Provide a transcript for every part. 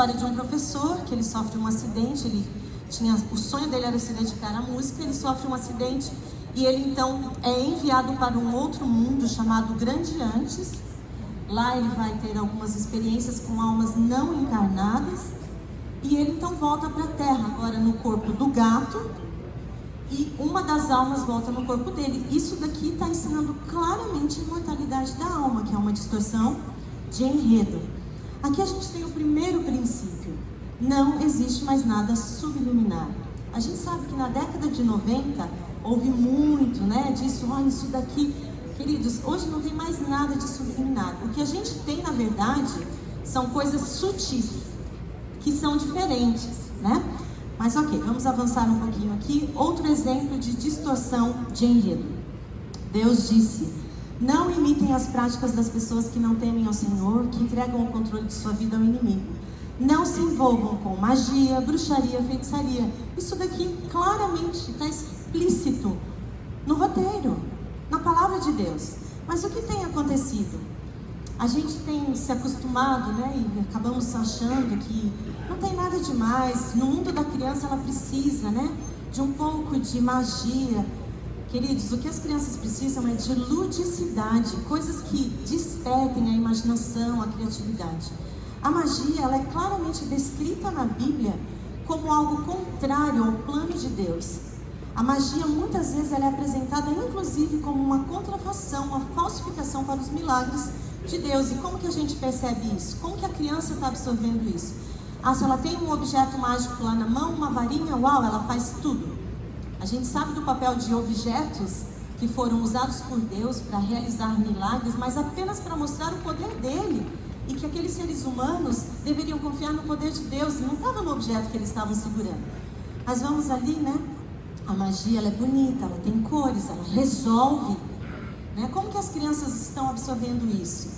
História de um professor que ele sofre um acidente. O sonho dele era se dedicar à música. Ele sofre um acidente e ele então é enviado para um outro mundo chamado Grande Antes. Lá ele vai ter algumas experiências com almas não encarnadas e ele então volta para a Terra, agora no corpo do gato, e uma das almas volta no corpo dele. Isso daqui está ensinando claramente a imortalidade da alma, que é uma distorção de enredo. Aqui a gente tem o primeiro princípio: não existe mais nada subliminar. A gente sabe que na década de 90 houve muito, disso. Olha, isso daqui, queridos, hoje não tem mais nada de subliminar. O que a gente tem, na verdade, são coisas sutis, que são diferentes, Mas ok, vamos avançar um pouquinho aqui. Outro exemplo de distorção de enredo. Deus disse: não imitem as práticas das pessoas que não temem ao Senhor, que entregam o controle de sua vida ao inimigo. Não se envolvam com magia, bruxaria, feitiçaria. Isso daqui claramente está explícito no roteiro, na palavra de Deus. Mas o que tem acontecido? A gente tem se acostumado, e acabamos achando que não tem nada demais. No mundo da criança ela precisa, de um pouco de magia. Queridos, o que as crianças precisam é de ludicidade, coisas que despertem a imaginação, a criatividade. A magia, ela é claramente descrita na Bíblia como algo contrário ao plano de Deus. A magia, muitas vezes, ela é apresentada, inclusive, como uma contrafação, uma falsificação para os milagres de Deus. E como que a gente percebe isso? Como que a criança está absorvendo isso? Se ela tem um objeto mágico lá na mão, uma varinha, uau, ela faz tudo. A gente sabe do papel de objetos que foram usados por Deus para realizar milagres, mas apenas para mostrar o poder dele, e que aqueles seres humanos deveriam confiar no poder de Deus, e não estava no objeto que eles estavam segurando. Mas vamos ali, A magia, ela é bonita, ela tem cores, ela resolve. Como que as crianças estão absorvendo isso?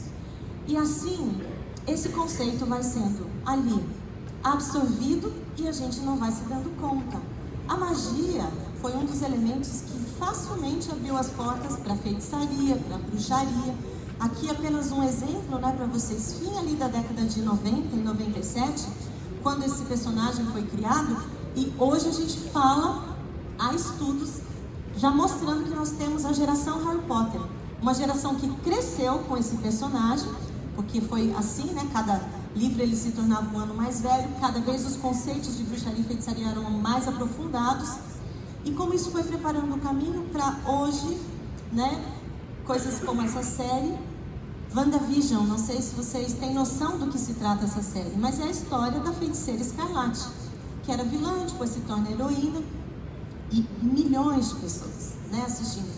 E assim, esse conceito vai sendo ali absorvido e a gente não vai se dando conta. A magia foi um dos elementos que facilmente abriu as portas para feitiçaria, para bruxaria. Aqui apenas um exemplo, para vocês. Fim ali da década de 90 e 97, quando esse personagem foi criado, e hoje a gente fala, há estudos já mostrando que nós temos a geração Harry Potter, uma geração que cresceu com esse personagem, porque foi assim, cada livro ele se tornava um ano mais velho, cada vez os conceitos de bruxaria e feitiçaria eram mais aprofundados, e como isso foi preparando o caminho para hoje, coisas como essa série, WandaVision. Não sei se vocês têm noção do que se trata essa série, mas é a história da feiticeira Escarlate, que era vilã, depois se torna heroína, e milhões de pessoas, assistindo.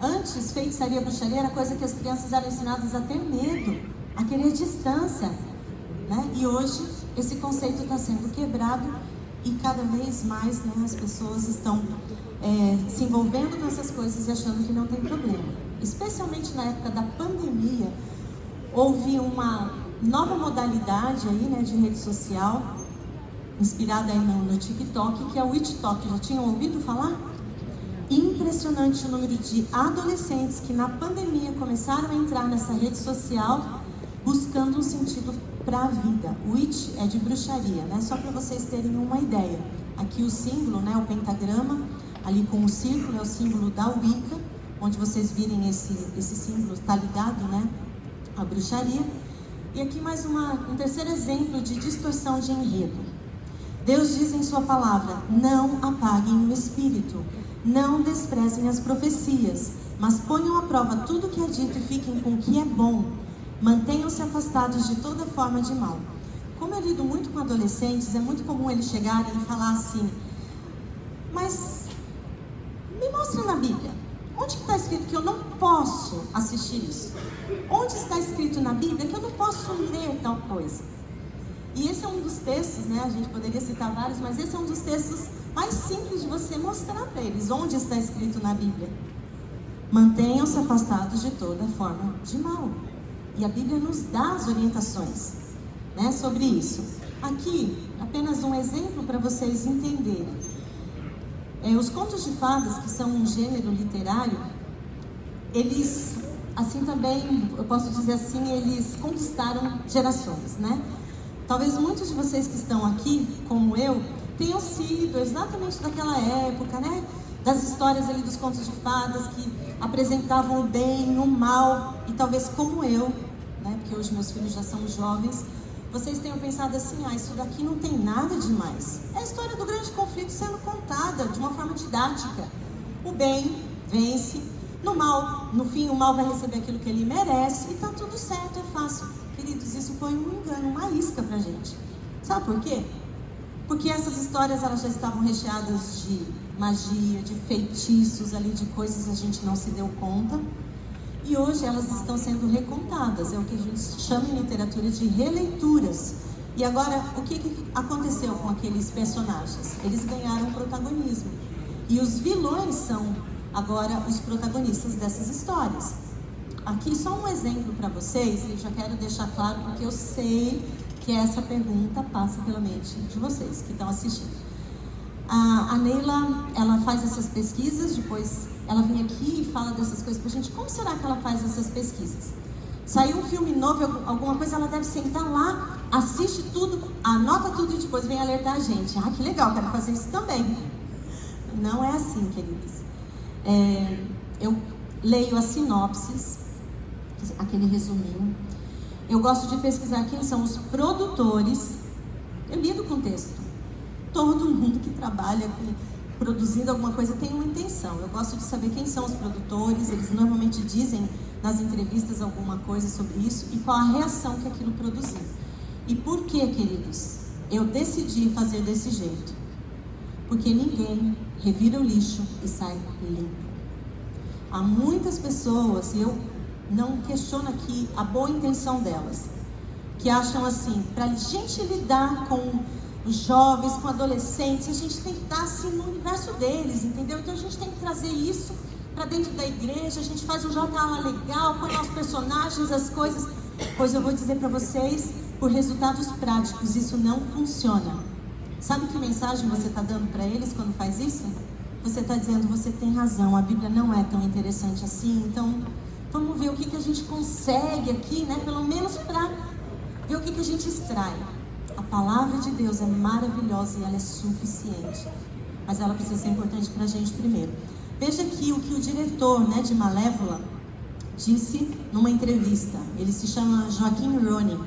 Antes, feitiçaria e bruxaria era coisa que as crianças eram ensinadas a ter medo, a querer distância, E hoje, esse conceito está sendo quebrado e cada vez mais, as pessoas estão se envolvendo nessas coisas e achando que não tem problema. Especialmente na época da pandemia, houve uma nova modalidade aí, de rede social, inspirada aí no TikTok, que é o WitchTok. Já tinham ouvido falar? Impressionante o número de adolescentes que na pandemia começaram a entrar nessa rede social buscando um sentido para a vida. Witch é de bruxaria, Só para vocês terem uma ideia. Aqui o símbolo, o pentagrama, ali com o círculo, é o símbolo da Wicca, onde vocês virem esse símbolo está ligado, à bruxaria. E aqui mais um terceiro exemplo de distorção de enredo. Deus diz em sua palavra: não apaguem o espírito, não desprezem as profecias, mas ponham à prova tudo o que é dito e fiquem com o que é bom. Mantenham-se afastados de toda forma de mal. Como eu lido muito com adolescentes, é muito comum eles chegarem e falar assim: mas me mostra na Bíblia, onde que está escrito que eu não posso assistir isso? Onde está escrito na Bíblia que eu não posso ler tal coisa? E esse é um dos textos, a gente poderia citar vários, mas esse é um dos textos mais simples de você mostrar para eles onde está escrito na Bíblia. Mantenham-se afastados de toda forma de mal. E a Bíblia nos dá as orientações, sobre isso. Aqui, apenas um exemplo para vocês entenderem. Os contos de fadas, que são um gênero literário, eles, assim também, eu posso dizer assim, eles conquistaram gerações, Talvez muitos de vocês que estão aqui, como eu, tenham sido exatamente daquela época, né? Das histórias ali dos contos de fadas que apresentavam o bem, o mal, e talvez como eu, né? Porque hoje meus filhos já são jovens, vocês tenham pensado assim, isso daqui não tem nada demais. É a história do grande conflito sendo contada de uma forma didática. O bem vence, no fim o mal vai receber aquilo que ele merece, e tá tudo certo, é fácil. Queridos, isso foi um engano, uma isca pra gente. Sabe por quê? Porque essas histórias elas já estavam recheadas de magia, de feitiços ali, de coisas que a gente não se deu conta. E hoje elas estão sendo recontadas, é o que a gente chama em literatura de releituras. E agora, o que aconteceu com aqueles personagens? Eles ganharam protagonismo. E os vilões são agora os protagonistas dessas histórias. Aqui só um exemplo para vocês, e já quero deixar claro, porque eu sei que essa pergunta passa pela mente de vocês que estão assistindo. A Neila, ela faz essas pesquisas, depois ela vem aqui e fala dessas coisas pra gente. Como será que ela faz essas pesquisas? Saiu um filme novo, alguma coisa, ela deve sentar lá, assiste tudo, anota tudo e depois vem alertar a gente. Que legal, quero fazer isso também. Não é assim, queridos. Eu leio as sinopses, aquele resuminho. Eu gosto de pesquisar quem são os produtores. Eu lido com texto. Todo mundo que trabalha produzindo alguma coisa tem uma intenção. Eu gosto de saber quem são os produtores. Eles normalmente dizem nas entrevistas alguma coisa sobre isso e qual a reação que aquilo produziu. E por que, queridos, eu decidi fazer desse jeito? Porque ninguém revira o lixo e sai limpo. Há muitas pessoas, e eu não questiono aqui a boa intenção delas, que acham assim, para a gente lidar com os jovens, com adolescentes, a gente tem que estar assim no universo deles, entendeu? Então a gente tem que trazer isso para dentro da igreja, a gente faz um JA legal, põe lá os personagens, as coisas. Pois eu vou dizer para vocês, por resultados práticos, isso não funciona. Sabe que mensagem você está dando para eles quando faz isso? Você está dizendo, você tem razão, a Bíblia não é tão interessante assim, então vamos ver o que a gente consegue aqui, né? Pelo menos para ver o que a gente extrai. A palavra de Deus é maravilhosa e ela é suficiente, mas ela precisa ser importante para a gente primeiro. Veja aqui o que o diretor, né, de Malévola disse numa entrevista. Ele se chama Joaquim Ronin.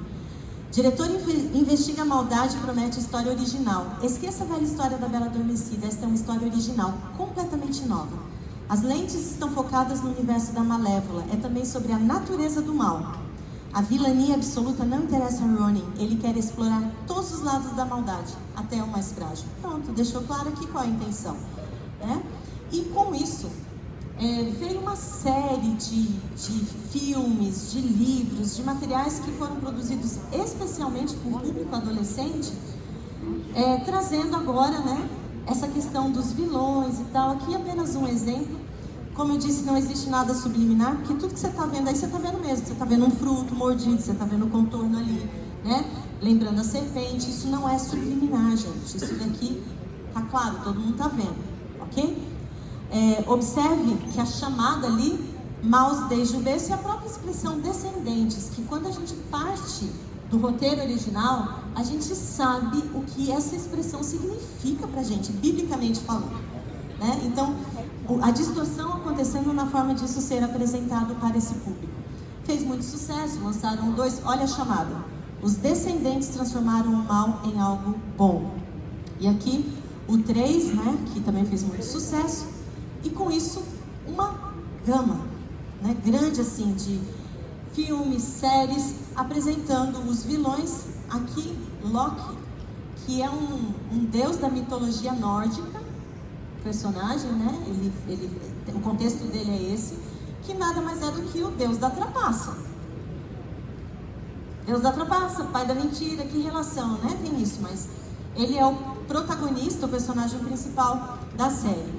Diretor investiga a maldade e promete história original. Esqueça a velha história da Bela Adormecida, esta é uma história original, completamente nova. As lentes estão focadas no universo da Malévola, é também sobre a natureza do mal. A vilania absoluta não interessa a Ronin, ele quer explorar todos os lados da maldade, até o mais frágil. Pronto, deixou claro aqui qual é a intenção, né? E com isso, veio uma série de filmes, de livros, de materiais que foram produzidos especialmente para o público adolescente, trazendo agora, né, essa questão dos vilões e tal. Aqui apenas um exemplo. Como eu disse, não existe nada subliminar, porque tudo que você está vendo aí, você está vendo mesmo. Você está vendo um fruto mordido, você está vendo o contorno ali, né? Lembrando a serpente, isso não é subliminar, gente. Isso daqui tá claro, todo mundo está vendo, ok? Observe que a chamada ali, maus desde o berço, é a própria expressão descendentes, que quando a gente parte do roteiro original, a gente sabe o que essa expressão significa pra gente, biblicamente falando, né? Então, a distorção acontecendo na forma disso ser apresentado para esse público. Fez muito sucesso, lançaram 2, olha a chamada. Os descendentes transformaram o mal em algo bom. E aqui, o 3, né, que também fez muito sucesso. E com isso, uma gama, né, grande assim, de filmes, séries, apresentando os vilões. Aqui, Loki, que é um deus da mitologia nórdica, personagem, né? O contexto dele é esse, que nada mais é do que o deus da trapaça. Deus da trapaça, pai da mentira, que relação, né? Tem isso, mas ele é o protagonista, o personagem principal da série.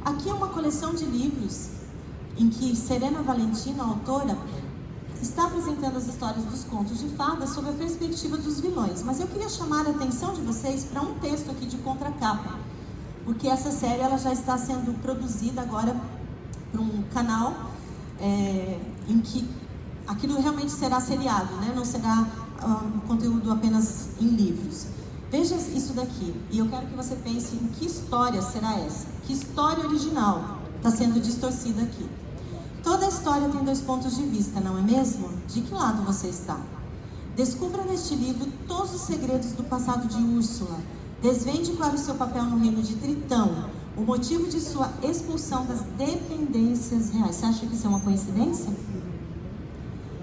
Aqui é uma coleção de livros em que Serena Valentino, a autora, está apresentando as histórias dos contos de fadas sob a perspectiva dos vilões. Mas eu queria chamar a atenção de vocês para um texto aqui de contracapa, porque essa série ela já está sendo produzida agora para um canal em que aquilo realmente será seriado, né? Não será conteúdo apenas em livros. Veja isso daqui, e eu quero que você pense em que história será essa? Que história original está sendo distorcida aqui? Toda história tem dois pontos de vista, não é mesmo? De que lado você está? Descubra neste livro todos os segredos do passado de Úrsula. Desvende qual é o seu papel no reino de Tritão, o motivo de sua expulsão das dependências reais. Você acha que isso é uma coincidência?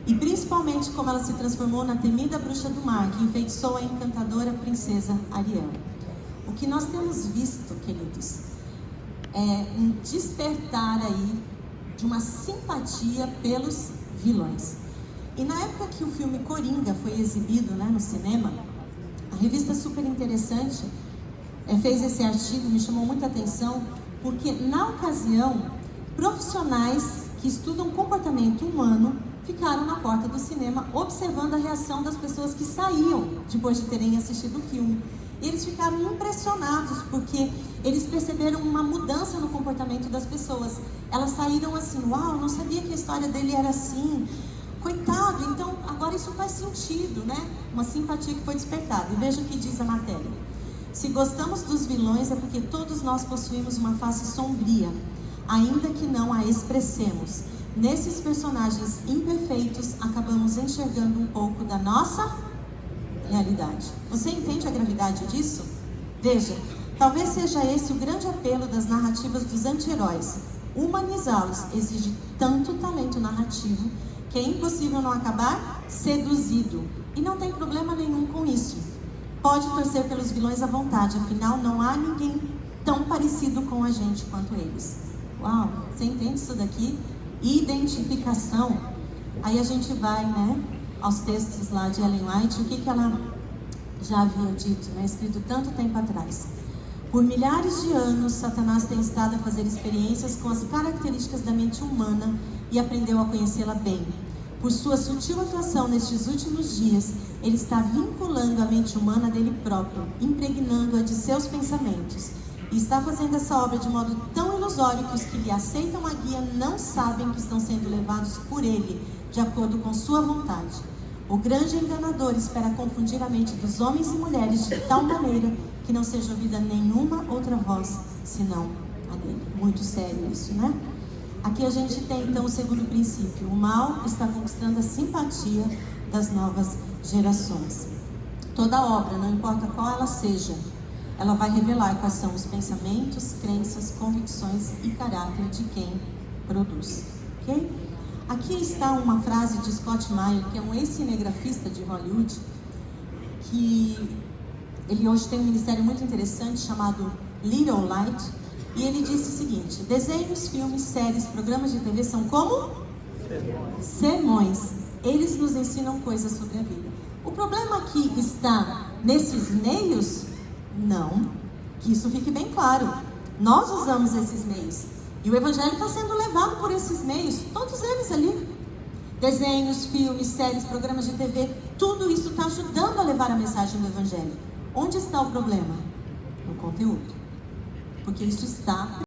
E principalmente como ela se transformou na temida bruxa do mar, que enfeitiçou a encantadora princesa Ariel. O que nós temos visto, queridos, é um despertar aí de uma simpatia pelos vilões. E na época que o filme Coringa foi exibido, no cinema, a revista Super Interessante fez esse artigo, me chamou muita atenção, porque na ocasião, profissionais que estudam comportamento humano ficaram na porta do cinema observando a reação das pessoas que saíam depois de terem assistido o filme. E eles ficaram impressionados porque eles perceberam uma mudança no comportamento das pessoas. Elas saíram assim: uau, não sabia que a história dele era assim, coitado, então agora isso faz sentido, Uma simpatia que foi despertada. E veja o que diz a matéria: se gostamos dos vilões é porque todos nós possuímos uma face sombria, ainda que não a expressemos. Nesses personagens imperfeitos, acabamos enxergando um pouco da nossa realidade. Você entende a gravidade disso? Veja, talvez seja esse o grande apelo das narrativas dos anti-heróis. Humanizá-los exige tanto talento narrativo que é impossível não acabar seduzido. E não tem problema nenhum com isso. Pode torcer pelos vilões à vontade, afinal não há ninguém tão parecido com a gente quanto eles. Uau, você entende isso daqui? Identificação. Aí a gente vai, aos textos lá de Ellen White, o que ela já havia dito, escrito tanto tempo atrás. Por milhares de anos, Satanás tem estado a fazer experiências com as características da mente humana e aprendeu a conhecê-la bem. Por sua sutil atuação nestes últimos dias, ele está vinculando a mente humana dele próprio, impregnando-a de seus pensamentos. E está fazendo essa obra de modo tão ilusório que os que lhe aceitam a guia não sabem que estão sendo levados por ele, de acordo com sua vontade. O grande enganador espera confundir a mente dos homens e mulheres de tal maneira que não seja ouvida nenhuma outra voz, senão a dele. Muito sério isso, Aqui a gente tem então o segundo princípio: o mal está conquistando a simpatia das novas gerações. Toda obra, não importa qual ela seja, ela vai revelar quais são os pensamentos, crenças, convicções e caráter de quem produz, ok? Aqui está uma frase de Scott Meyer, que é um ex-cinegrafista de Hollywood, que ele hoje tem um ministério muito interessante chamado Little Light, e ele disse o seguinte: desenhos, filmes, séries, programas de TV são como? Sermões. Eles nos ensinam coisas sobre a vida. O problema aqui está nesses meios? Não. Que isso fique bem claro. Nós usamos esses meios. E o Evangelho está sendo levado por esses meios, todos eles ali. Desenhos, filmes, séries, programas de TV, tudo isso está ajudando a levar a mensagem do Evangelho. Onde está o problema? No conteúdo. Porque isso está